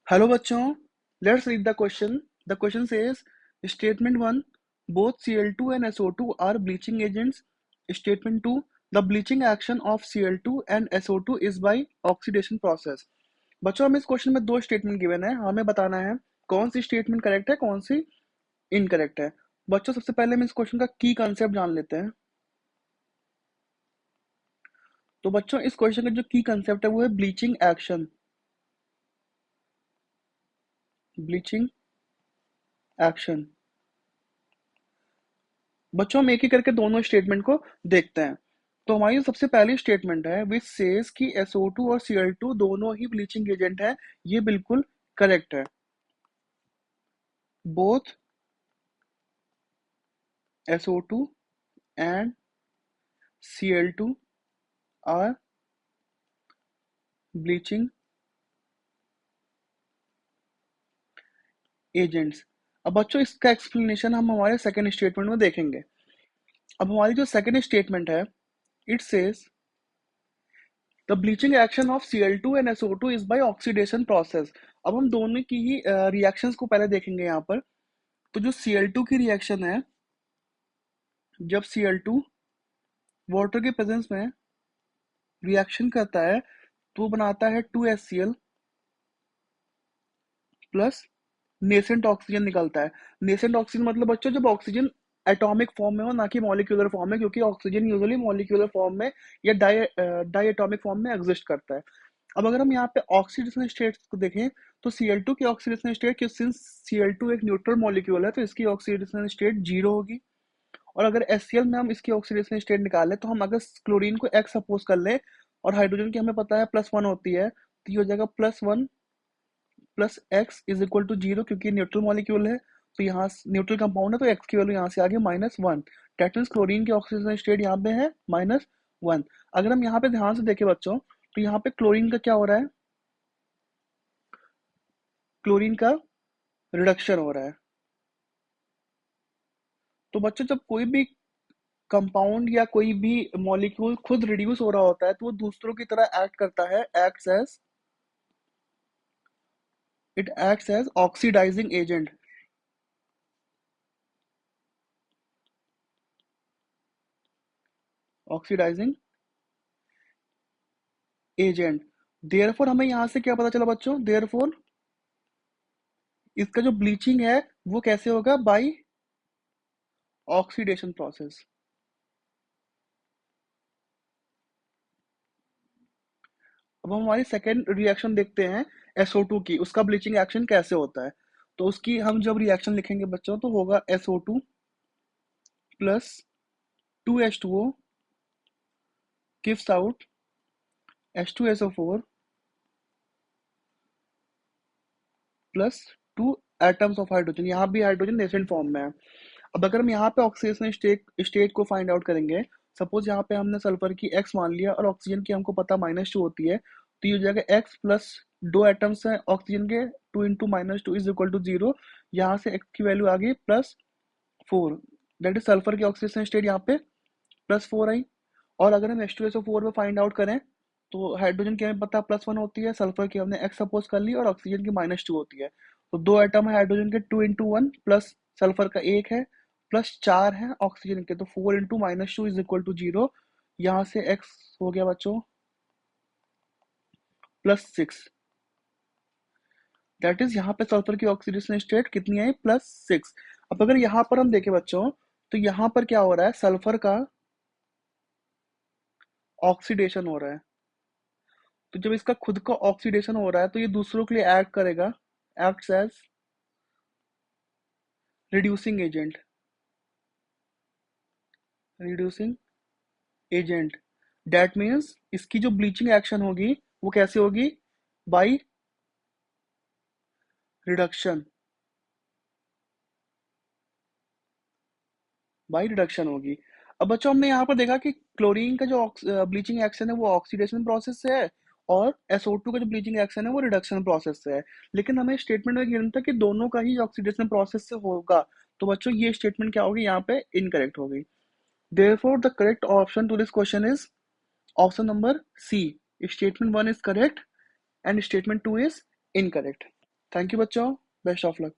Hello बच्चों, let's read the question. The question says, Statement 1, both Cl2 and SO2 are bleaching agents. Statement 2, the bleaching action of Cl2 and SO2 is by oxidation process. बच्चों हमें इस question में दो statement given है, हमें बताना है कौन सी स्टेटमेंट करेक्ट है, कौन सी इनकरेक्ट है। बच्चों सबसे पहले हम इस क्वेश्चन का की कंसेप्ट जान लेते हैं। तो बच्चों इस क्वेश्चन का जो की कंसेप्ट है वो है ब्लीचिंग एक्शन। Bleaching action. बच्चों हम एक ही करके दोनों स्टेटमेंट को देखते हैं। तो हमारी सबसे पहली स्टेटमेंट है विच सेज कि SO2 और Cl2 दोनों ही ब्लीचिंग एजेंट है। ये बिल्कुल करेक्ट है। Both SO2 and Cl2 are bleaching agents. अब बच्चों इसका एक्सप्लेनेशन हम हमारे सेकेंड स्टेटमेंट में देखेंगे। अब हमारी जो सेकेंड स्टेटमेंट है, it says the bleaching action of Cl2 and SO2 is by oxidation process. अब हम दोनों की ही रिएक्शंस को पहले देखेंगे यहाँ पर। तो जो Cl2 की रिएक्शन है, जब Cl2 वाटर के प्रेजेंस में रिएक्शन करता है तो वो बनाता है 2HCl प्लस नेसेंट ऑक्सीजन निकलता है। नेसेंट ऑक्सीजन मतलब बच्चों जब ऑक्सीजन एटॉमिक फॉर्म में हो, ना कि मॉलिक्यूलर फॉर्म में, क्योंकि ऑक्सीजन यूजुअली मॉलिक्यूलर फॉर्म में या डाई एटॉमिक फॉर्म में एग्जिस्ट करता है। अब अगर हम यहाँ पे ऑक्सीडेशन स्टेट को देखें तो Cl2 की ऑक्सीडेशन स्टेट, सिंस Cl2 एक न्यूट्रल मॉलिक्यूल है तो इसकी ऑक्सीडेशन स्टेट जीरो होगी। और अगर HCl में हम इसकी ऑक्सीडेशन स्टेट निकालें तो हम अगर क्लोरीन को X सपोज कर लें और हाइड्रोजन की हमें पता है +1 होती है, तो ये हो जाएगा +1 plus x is equal to zero, क्योंकि न्यूट्रल मॉलिक्यूल है तो यहाँ न्यूट्रल कंपाउंड है तो एक्स की वैल्यू यहाँ से आ गई -1। डेट मीन्स क्लोरीन की ऑक्सीजन स्टेट यहाँ पे है -1। अगर हम यहाँ पे ध्यान से देखें बच्चों तो यहाँ पे क्लोरीन का क्या हो रहा है, क्लोरीन का रिडक्शन हो रहा है। तो बच्चों जब कोई भी कंपाउंड या कोई भी मॉलिक्यूल खुद रिड्यूस हो रहा होता है तो वो दूसरों की तरह एक्ट करता है, it acts as oxidizing agent. Oxidizing agent. Therefore हमें यहाँ से क्या पता चला बच्चों, देयरफॉर इसका जो ब्लीचिंग है वो कैसे होगा, बाय ऑक्सीडेशन प्रोसेस। अब हम हमारी सेकेंड रिएक्शन देखते हैं SO2 की, उसका ब्लीचिंग एक्शन कैसे होता है। तो उसकी हम जब रिएक्शन लिखेंगे बच्चों तो होगा SO2 plus 2H2O gives out H2SO4 plus 2 atoms of hydrogen. यहाँ भी हाइड्रोजन नेसेंट फॉर्म में है। अब अगर हम यहाँ पे ऑक्सीडेशन स्टेट को फाइंड आउट करेंगे, सपोज यहाँ पे हमने सल्फर की X मान लिया और ऑक्सीजन की हमको पता -2 होती है, तो ये हो जाएगा X प्लस दो एटम्स हैं ऑक्सीजन के, 2 इंटू -2 इज इक्वल टू 0। यहाँ से X की वैल्यू आ गई +4, दैट इज सल्फर की ऑक्सीडेशन स्टेट यहाँ पे +4 आई। और अगर हम H2SO4 में फाइंड आउट करें तो हाइड्रोजन की हमें पता +1 होती है, सल्फर की हमने X सपोज कर ली और ऑक्सीजन की -2 होती है। तो दो एटम है हाइड्रोजन के 2 इंटू 1 प्लस सल्फर का 1 है प्लस 4 है ऑक्सीजन के, तो 4 इंटू -2 इज इक्वल टू 0। यहाँ से X हो गया बच्चों +6, दैट इज यहाँ पे सल्फर की ऑक्सीडेशन स्टेट कितनी आई, +6। अब अगर यहाँ पर हम देखें बच्चों तो यहाँ पर क्या हो रहा है, सल्फर का ऑक्सीडेशन हो रहा है। तो जब इसका खुद का ऑक्सीडेशन हो रहा है तो ये दूसरों के लिए एक्ट करेगा, acts as reducing agent. Reducing agent, that means इसकी जो ब्लीचिंग एक्शन होगी वो कैसे होगी, बाय रिडक्शन, बाय रिडक्शन होगी। अब बच्चों हमने यहाँ पर देखा कि क्लोरीन का जो ब्लीचिंग एक्शन है वो ऑक्सीडेशन प्रोसेस से है और SO2 का जो ब्लीचिंग एक्शन है वो रिडक्शन प्रोसेस से है। लेकिन हमें स्टेटमेंट में गिवन था कि दोनों का ही ऑक्सीडेशन प्रोसेस से होगा, तो बच्चों ये स्टेटमेंट क्या होगी, यहाँ पे इनकरेक्ट हो गई। Therefore, the correct option to this question is option number C. Statement 1 is correct and statement 2 is incorrect. Thank you बच्चों, बेस्ट ऑफ लक।